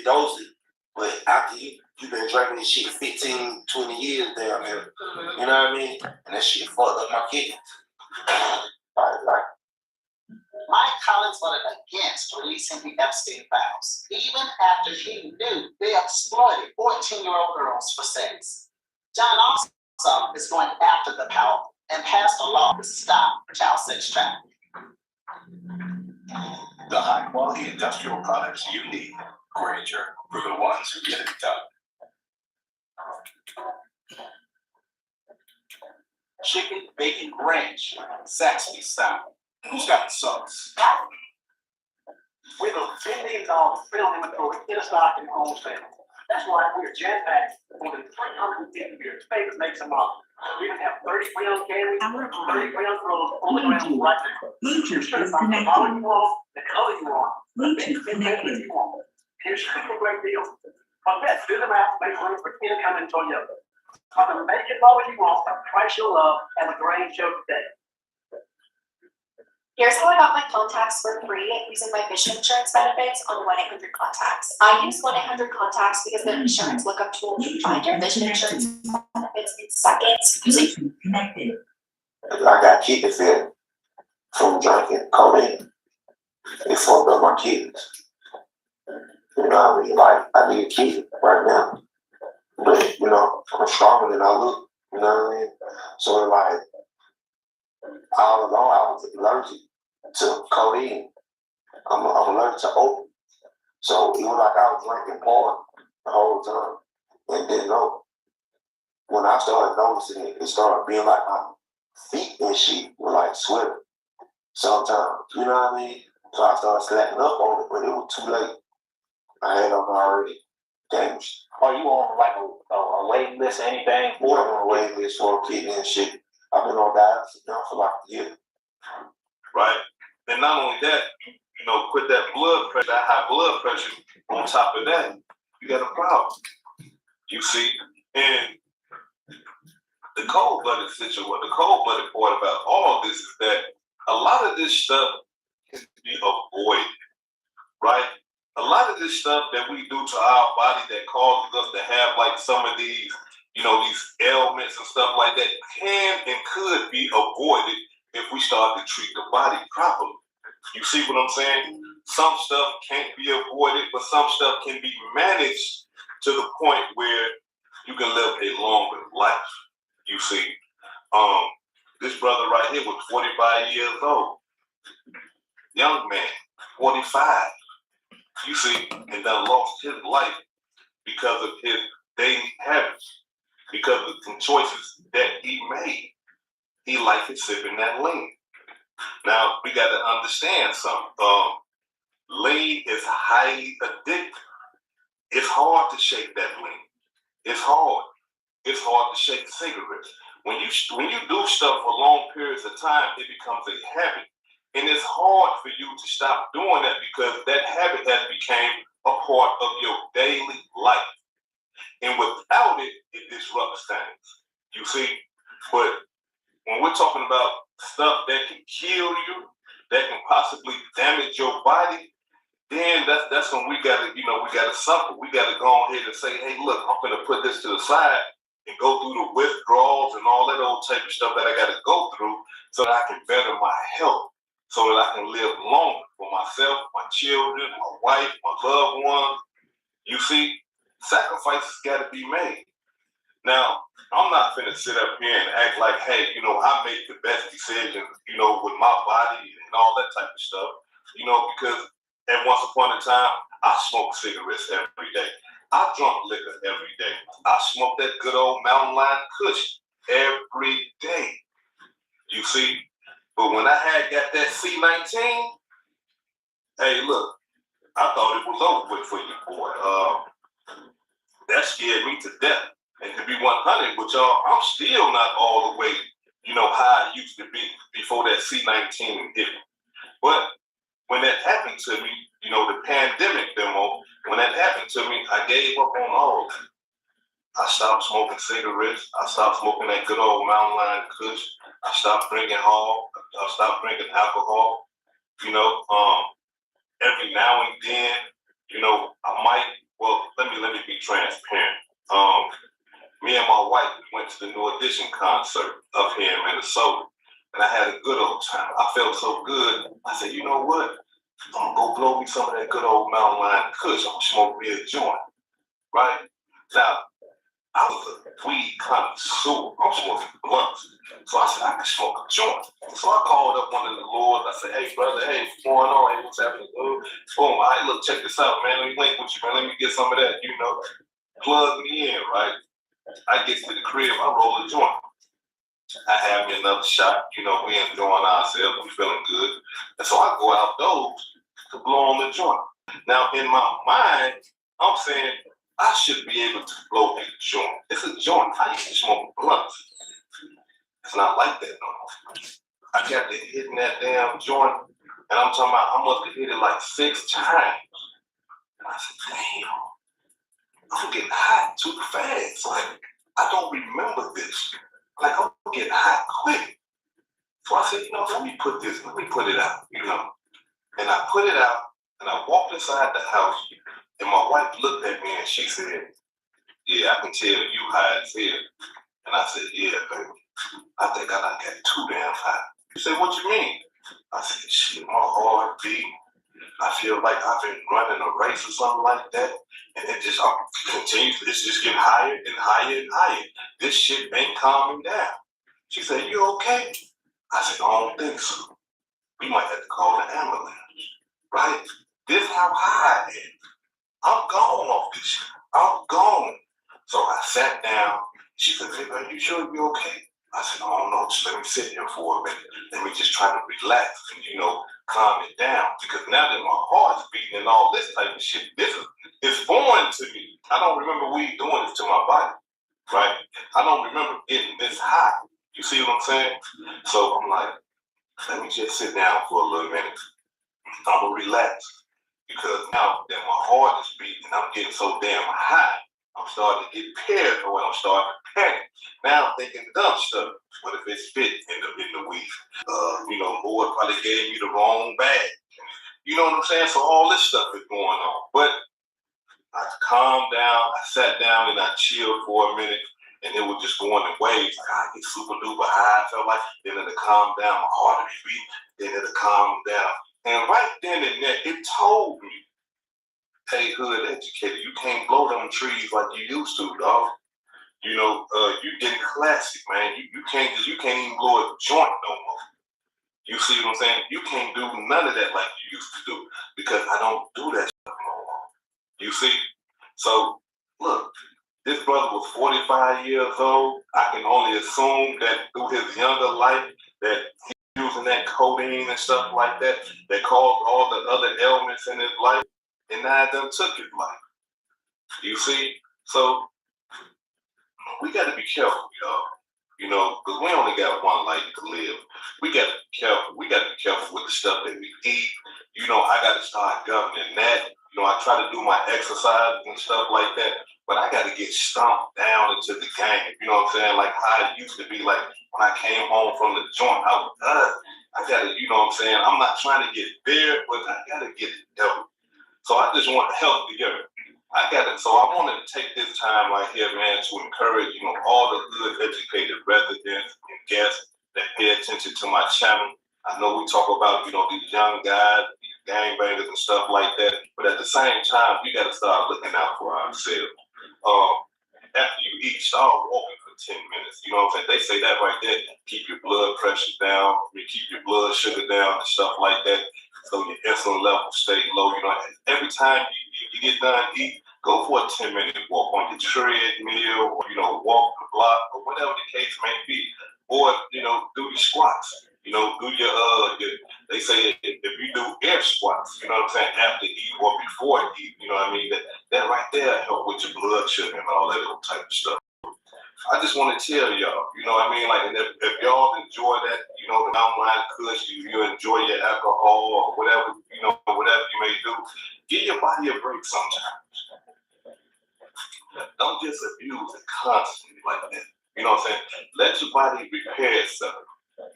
to dose it. But after you've been drinking this shit 15, 20 years down there, you know what I mean? And that shit fucked up my kids. Like, Mike Collins voted against releasing the Epstein files, even after he knew they exploited 14-year-old girls for sex. John also is going after the powerful and passed a law to stop child sex trafficking. The high-quality industrial products you need, Grainger, for the ones who get it done. Chicken bacon ranch, Saxby style. Who's got the sauce? With a $10 million film inventory in stock and home sale. That's why we're jam-packed with more than 350 beers. Favorite makes them up. We can have 30 round candies, 30 round rolls on the ground right now. Bluetooth Sure, is the connected. model you want, the color you want, the Bluetooth connected. you want. Here's a super great deal. But let's do the math, make room for incoming Toyota. On the make it model you want, the price you'll love, and the Grange show today. Here's how I got my contacts for free using my vision insurance benefits on 1-800-CONTACTS. I use 1-800-CONTACTS because the insurance lookup tool can find your vision insurance benefits in seconds using. Bluetooth connected. I got kids there from drinking codeine. It fucked up my kids. You know what I mean? Like, I need a kid right now. But, you know, I'm stronger than I look. You know what I mean? So, like, all along, I was allergic to codeine. I'm allergic to opium. So, it was like I was drinking porn the whole time and didn't know. When I started noticing it, it started being like my feet and shit were like sweating sometimes. You know what I mean? So I started slacking up on it, but it was too late. I had them already damaged. Are you on like a waiting list or anything? I'm on a waiting list for a kidney and shit. I've been on dialysis now for like a year. Right? And not only that, you know, put that blood pressure, that high blood pressure on top of that, you got a problem. You see? And the cold-blooded situation, the cold-blooded part about all of this is that a lot of this stuff can be avoided, right? A lot of this stuff that we do to our body that causes us to have like some of these, you know, these ailments and stuff like that can and could be avoided if we start to treat the body properly. You see what I'm saying? Some stuff can't be avoided, but some stuff can be managed to the point where you can live a longer life. You see, this brother right here was 45 years old. Young man, 45. You see, and then lost his life because of his daily habits, because of some choices that he made. He liked it sipping that lean. Now, we got to understand something. Lean is highly addictive. It's hard to shake that lean. It's hard. It's hard to shake cigarettes. When you do stuff for long periods of time, it becomes a habit. And it's hard for you to stop doing that because that habit has become a part of your daily life. And without it, it disrupts things. You see? But when we're talking about stuff that can kill you, that can possibly damage your body, then that's when we gotta suffer. We gotta go ahead and say, hey, look, I'm gonna put this to the side and go through the withdrawals and all that old type of stuff that I gotta go through so that I can better my health, so that I can live longer for myself, my children, my wife, my loved ones. You see, sacrifices gotta be made. Now, I'm not finna sit up here and act like, hey, you know, I make the best decisions, you know, with my body and all that type of stuff, you know, because at once upon a time, I smoked cigarettes every day. I drank liquor every day. I smoked that good old Mountain Lion Kush every day. You see? But when I had got that C19, hey, look, I thought it was over with for you, boy. That scared me to death. And to be 100 with y'all, I'm still not all the way, you know, how I used to be before that C19 hit me. But when that happened to me, you know, the pandemic demo, when that happened to me, I gave up on all of it. I stopped smoking cigarettes. I stopped smoking that good old Mountain Lion Kush. I stopped drinking hog. I stopped drinking alcohol. You know, every now and then, you know, I might transparent. Me and my wife went to the New Edition concert up here in Minnesota, and I had a good old time. I felt so good. I said, you know what? I'm gonna go blow me some of that good old Mountain Lion Kush. I'm gonna smoke me a joint, right? Now, I was a weed connoisseur. I'm smoking blunts. So I said, I can smoke a joint. So I called up one of the lords. I said, hey, brother, hey, what's going on? Hey, what's happening? Boom, all right, look, check this out, man. Let me link with you, man. Let me get some of that, you know. Plug me in, right? I get to the crib, I roll a joint. I have me another shot, you know, we enjoying ourselves, we feeling good. And so I go outdoors to blow on the joint. Now, in my mind, I'm saying, I should be able to blow a joint. It's a joint. I used to smoke blunts. It's not like that no more. I got to hitting that damn joint, and I'm talking about I must have hit it like 6 times. And I said, damn, I'm getting hot too fast. Like, I don't remember this. Like, I'm getting hot quick. So I said, you know, let me put it out, you know. And I put it out, and I walked inside the house, and my wife looked at me and she said, yeah, I can tell you high as hell. And I said, yeah, baby, I think I done got too damn high. She said, what you mean? I said, shit, my heart beat. I feel like I've been running a race or something like that. And it just continues, it's just getting higher and higher and higher. This shit ain't calming down. She said, you okay? I said, I don't think so. We might have to call the ambulance, right? This how high I am. I'm gone off this shit. I'm gone. So I sat down. She said, hey, man, you sure you're okay? I said, oh, no, just let me sit here for a minute. Let me just try to relax and, you know, calm it down. Because now that my heart's beating and all this type of shit, this is foreign to me. I don't remember weed doing this to my body, right? I don't remember getting this high. You see what I'm saying? So I'm like, let me just sit down for a little minute. I'm going to relax. Because now that my heart is beating and I'm getting so damn high, I'm starting to get paranoid. I'm starting to panic. Now I'm thinking dumb stuff. What if it spit in the weed? You know, Lord probably gave me the wrong bag. You know what I'm saying? So all this stuff is going on. But I calmed down. I sat down and I chilled for a minute. And it was just going in waves. Like, I get super duper high. I felt like then it'll calm down. My heart will beat. Then it'll calm down. And right then and there, it told me, hey, hood educator, you can't blow them trees like you used to, dog. You know, you getting classic, man. You can't even blow a joint no more. You see what I'm saying? You can't do none of that like you used to do because I don't do that stuff no more. You see? So, look, this brother was 45 years old. I can only assume that through his younger life that using that codeine and stuff like that caused all the other ailments in his life, and now it done took his life. You see? So, we got to be careful, y'all. You know, because we only got one life to live. We got to be careful. We got to be careful with the stuff that we eat. You know, I got to start governing that. You know, I try to do my exercise and stuff like that, but I got to get stomped down into the game. You know what I'm saying? Like how it used to be, like when I came home from the joint, I got to, you know what I'm saying? I'm not trying to get there, but I got to get it done. So I just want to help together. So I wanted to take this time right here, man, to encourage, you know, all the good educated residents and guests that pay attention to my channel. I know we talk about, you know, these young guys, these gangbangers and stuff like that, but at the same time, we got to start looking out for ourselves. After you eat, start walking for 10 minutes. You know what I'm saying? They say that right there. Keep your blood pressure down, keep your blood sugar down and stuff like that. So your insulin level stay low. You know, every time you get done eating, go for a 10-minute walk on your treadmill, or, you know, walk the block, or whatever the case may be. Or, you know, do your squats. You know, do your they say if you do air squats, you know what I'm saying, after eat or before eat, you know what I mean? That right there help with your blood sugar and all that little type of stuff. I just want to tell y'all, you know what I mean? Like, and if y'all enjoy that, you know, the Mountain Lion Kush, you enjoy your alcohol or whatever, you know, whatever you may do, give your body a break sometimes. Don't just abuse it constantly like that. You know what I'm saying? Let your body repair itself.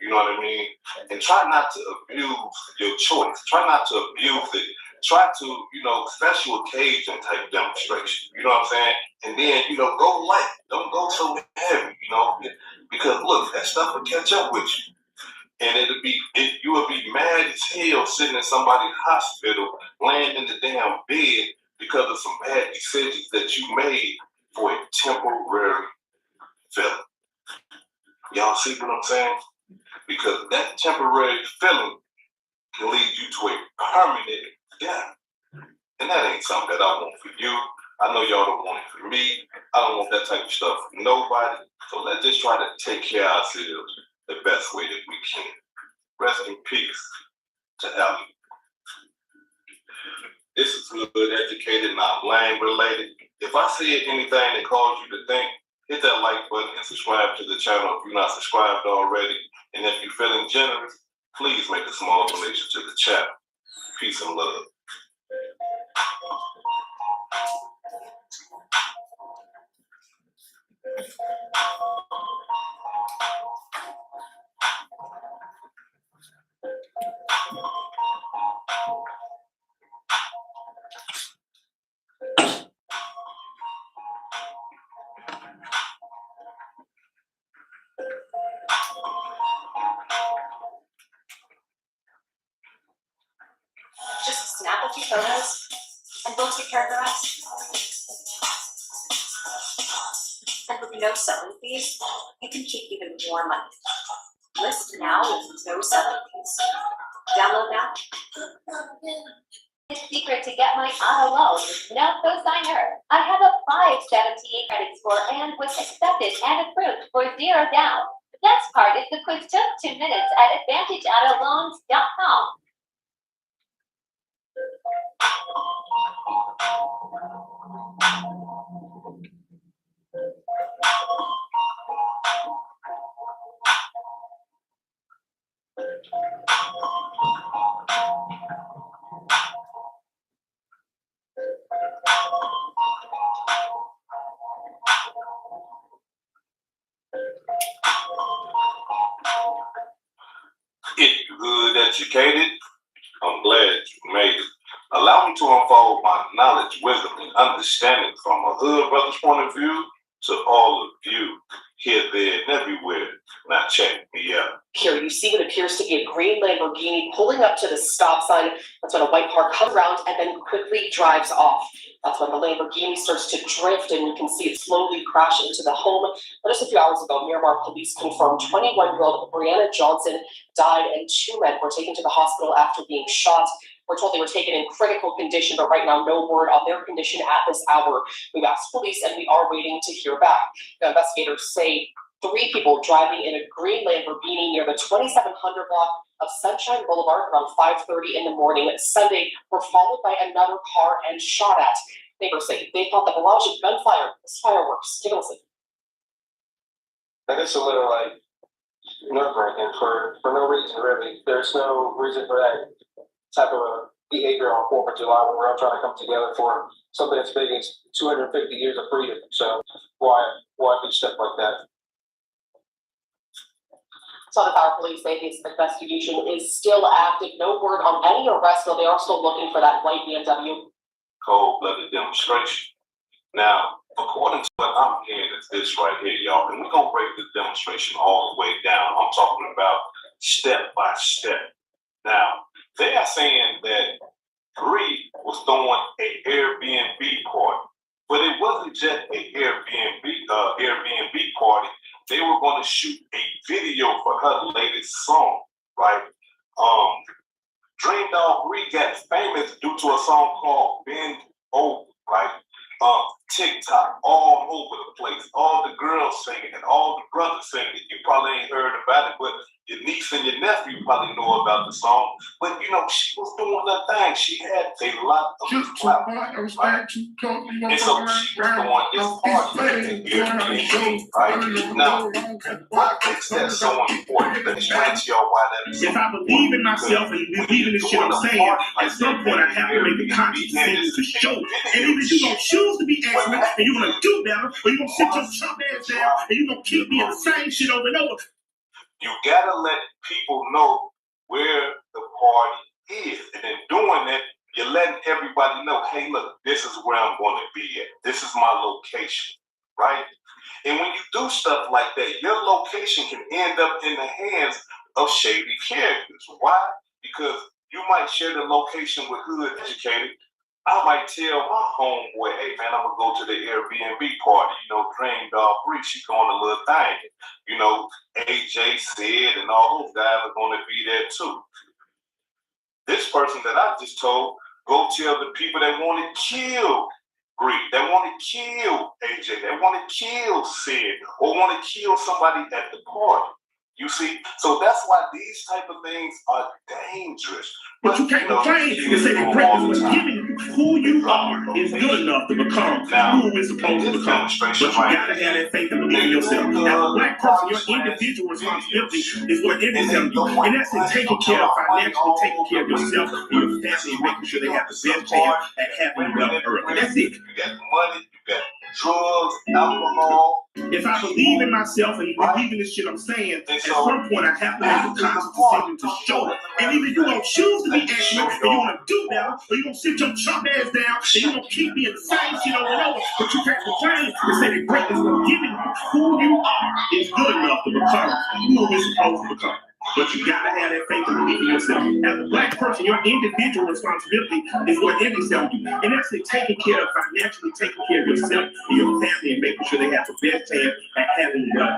You know what I mean? And try not to abuse your choice. Try not to abuse it try to, special occasion type demonstration. You know what I'm saying? And then, go light. Don't go so heavy, because look, that stuff will catch up with you. And you will be mad as hell sitting in somebody's hospital, laying in the damn bed because of some bad decisions that you made for a temporary feeling. Y'all see what I'm saying? Because that temporary feeling can lead you to a permanent death. And that ain't something that I want for you. I know y'all don't want it for me. I don't want that type of stuff for nobody. So let's just try to take care of ourselves the best way that we can. Rest in peace to Ellie. This is Hood Educated, not Lang related. If I said anything that caused you to think, hit that like button and subscribe to the channel if you're not subscribed already. And if you're feeling generous, please make a small donation to the channel. Peace and love. Just snap a few photos and we'll take care of the rest. And with no selling fees, you can keep even more money. List now with no selling fees. Download now. The secret to get my auto loan is no cosigner. I have a 578 credit score and was accepted and approved for 0 down. The best part is the quiz took 2 minutes at AdvantageAutoLoans.com. If you're good educated, I'm glad you made it. Allow me to unfold my knowledge, wisdom, and understanding from a hood brother's point of view to all of you here, there, and everywhere. Now check me out. Here you see what appears to be a green Lamborghini pulling up to the stop sign. That's when a white car comes around and then quickly drives off. That's when the Lamborghini starts to drift and you can see it slowly crash into the home. But just a few hours ago, Miramar police confirmed 21-year-old Brianna Johnson died and 2 men were taken to the hospital after being shot. We're told they were taken in critical condition, but right now no word on their condition at this hour. We've asked police and we are waiting to hear back. The investigators say 3 people driving in a green Lamborghini near the 2700 block of Sunshine Boulevard around 5:30 in the morning Sunday were followed by another car and shot at. Neighbors say they thought the barrage of gunfire was fireworks. Take a listen. And it's a little nerve-wracking for no reason, really. There's no reason for that type of a behavior on 4th of July when we're all trying to come together for something as big as 250 years of freedom. So why do stuff like that? Southern Power Police say this investigation is still active. No word on any arrest, though they are still looking for that white BMW. Cold-blooded demonstration. Now, according to what I'm hearing, is this right here, y'all. And we're going to break this demonstration all the way down. I'm talking about step by step. Now, they are saying that Bree was throwing an Airbnb party. But it wasn't just an Airbnb party. They were going to shoot a video for her latest song, right? Dream Dog Bree got famous due to a song called Bend Over, right? TikTok, all over the place. All the girls singing it, all the brothers singing it. You probably ain't heard about it, but your niece and your nephew probably know about the song. But she was doing her thing. She had a lot of clout, right? And so she was doing this party at Airbnb, right? Now, what makes that so important? Let me explain to y'all why that is so if I believe in myself and believe in the shit I'm saying, at some point I have to make the conscious decision to show. And either you're going to choose to be excellent and you're going to do better, or you're going to sit your chump ass down and you're going to keep being the same shit over and over. You gotta let people know where the party is, and in doing that, You're letting everybody know, hey, look, this is where I'm going to be at. This is my location, right? And when you do stuff like that, your location can end up in the hands of shady characters. Why? Because you might share the location with hood educated. I might tell my homeboy, hey man, I'm gonna go to the Airbnb party. You know, Dream Dog Bree, she going a little thing. You know, AJ Sid and all those guys are gonna be there too. This person that I just told, go tell the people that want to kill Bree, that want to kill AJ, that want to kill Sid, or want to kill somebody at the party. You see, so that's why these type of things are dangerous. But you can't complain and say that greatness was giving you who you are is good enough to become who we're supposed to become. But you gotta have that faith and believe in yourself. As a black person, your individual responsibility is what it is telling you. And that's in taking care of financially, taking care of yourself and your family and making sure they have the best chance at having you up early. That's it. You got money, you got drugs, alcohol. If I believe in myself and believe in this shit I'm saying, at some point I have to make a conscious decision to show it. And either you're gonna choose to be excellent, and you're gonna do better, or you're gonna sit your chump ass down and you're gonna keep being the same shit over and over. But you can't complain and say that greatness was giving you who you are is good enough to become who we're supposed to become. But you gotta have that faith and believe in yourself. As a black person, your individual responsibility is what it is telling you. And that's it, taking care of financially, taking care of yourself and your family and making sure they have the best chance at having you up.